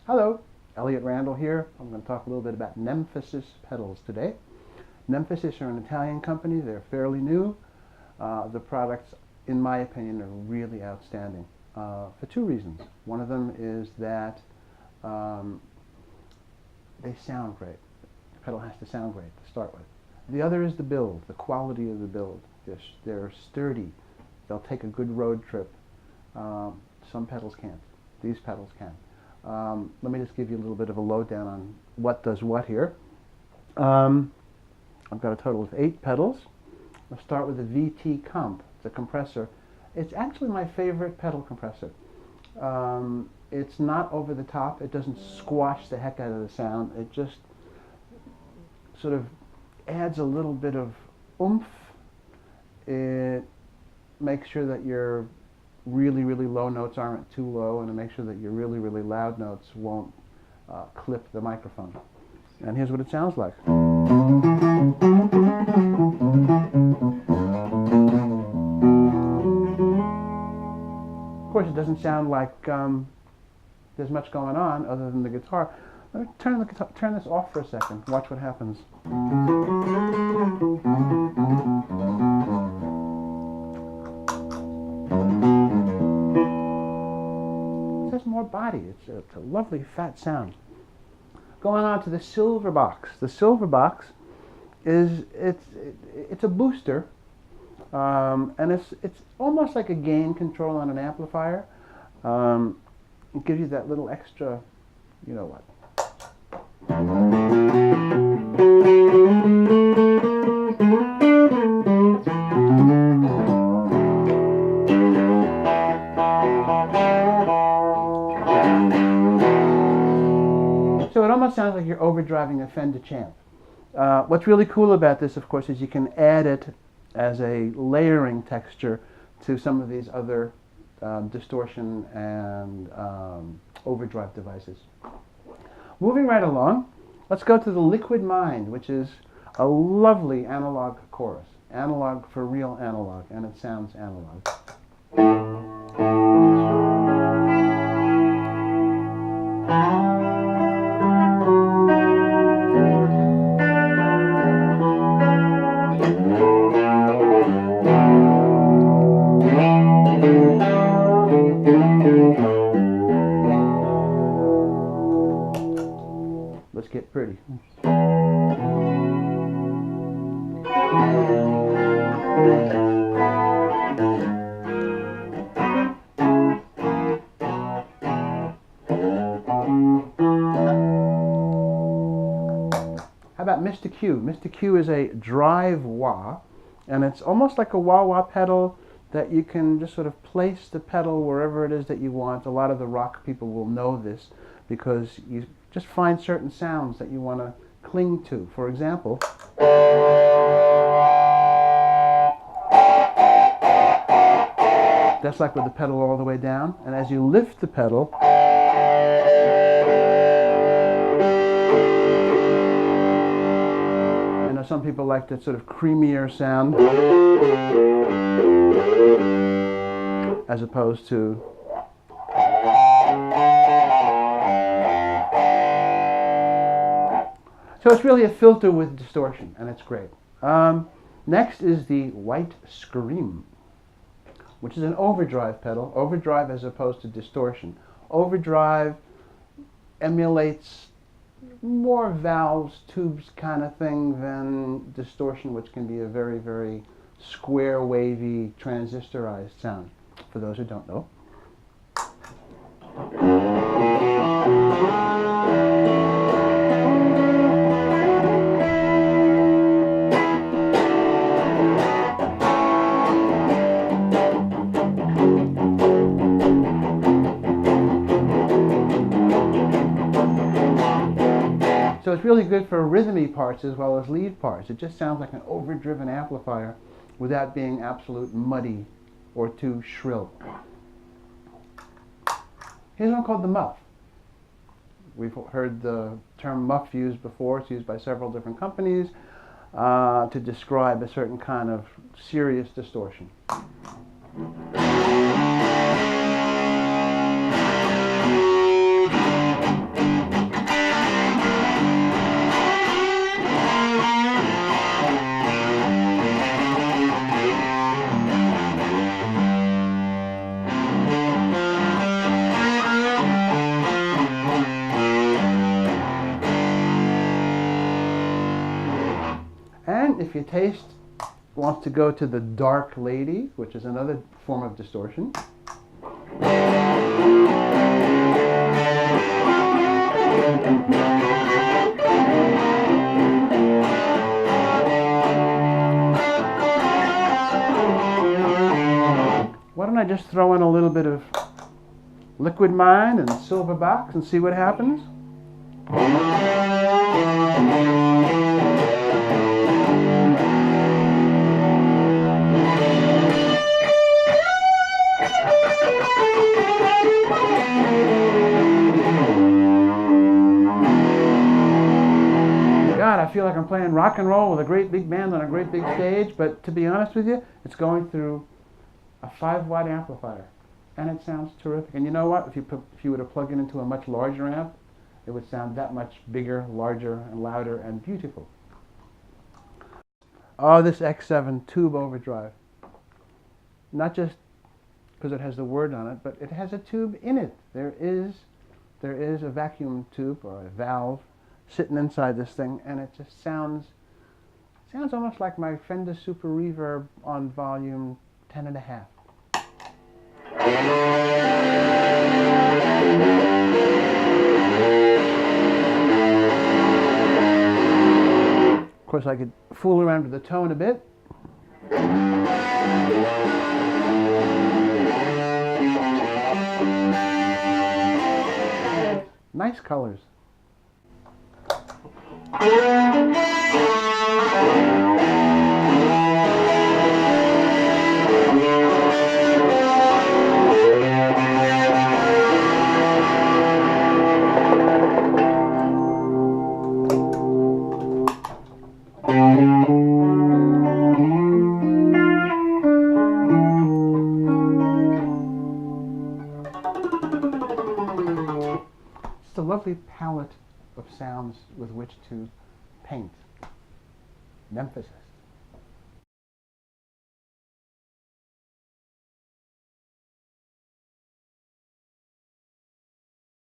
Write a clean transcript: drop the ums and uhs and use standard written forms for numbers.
Hello, Elliott Randall here. I'm going to talk a little bit about Nemphasis pedals today. Nemphasis are an Italian company. They're fairly new. The products, in my opinion, are really outstanding for two reasons. One of them is that they sound great. The pedal has to sound great to start with. The other is the build, the quality of the build. They're sturdy. They'll take a good road trip. Some pedals can't. These pedals can. Let me just give you a little bit of a lowdown on what does what here. I've got a total of 8 pedals. I'll start with the VT Comp, the compressor. It's actually my favorite pedal compressor. It's not over the top. It doesn't squash the heck out of the sound. It just sort of adds a little bit of oomph. It makes sure that your really, really low notes aren't too low, and to make sure that your really, really loud notes won't clip the microphone. And here's what it sounds like. Of course, it doesn't sound like there's much going on other than the guitar. Let me turn this off for a second. Watch what happens. There's more body. It's a lovely fat sound. Going on to the silver box. The silver box is it's a booster, and it's almost like a gain control on an amplifier. It gives you that little extra, you know what. So it almost sounds like you're overdriving a Fender Champ. What's really cool about this, of course, is you can add it as a layering texture to some of these other distortion and overdrive devices. Moving right along, let's go to the Liquid Mind, which is a lovely analog chorus. Analog for real analog, and it sounds analog. Let's get pretty. How about Mr. Q? Mr. Q is a drive wah, and it's almost like a wah-wah pedal that you can just sort of place the pedal wherever it is that you want. A lot of the rock people will know this because you just find certain sounds that you want to cling to. For example, that's like with the pedal all the way down, and as you lift the pedal, you know, some people like that sort of creamier sound as opposed to so it's really a filter with distortion, and it's great. Next is the White Scream, which is an overdrive pedal. Overdrive as opposed to distortion. Overdrive emulates more valves, tubes kind of thing than distortion, which can be a very, very square, wavy, transistorized sound, for those who don't know. So it's really good for rhythmy parts as well as lead parts. It just sounds like an overdriven amplifier without being absolute muddy or too shrill. Here's one called the Muff. We've heard the term muff used before. It's used by several different companies to describe a certain kind of serious distortion. if your taste wants to go to the dark lady, which is another form of distortion. Why don't I just throw in a little bit of liquid mine and silver box and see what happens? God, I feel like I'm playing rock and roll with a great big band on a great big stage, but to be honest with you, it's going through a 5-watt amplifier, and it sounds terrific. And you know what? If you were to plug it into a much larger amp, it would sound that much bigger, larger, and louder, and beautiful. Oh, this X7 tube overdrive. Not just because it has the word on it, but it has a tube in it. There is a vacuum tube or a valve sitting inside this thing, and it just sounds almost like my Fender Super Reverb on volume 10.5. Of course, I could fool around with the tone a bit. Nice colors. It's a lovely palette of sounds with which to paint. Nemphasis.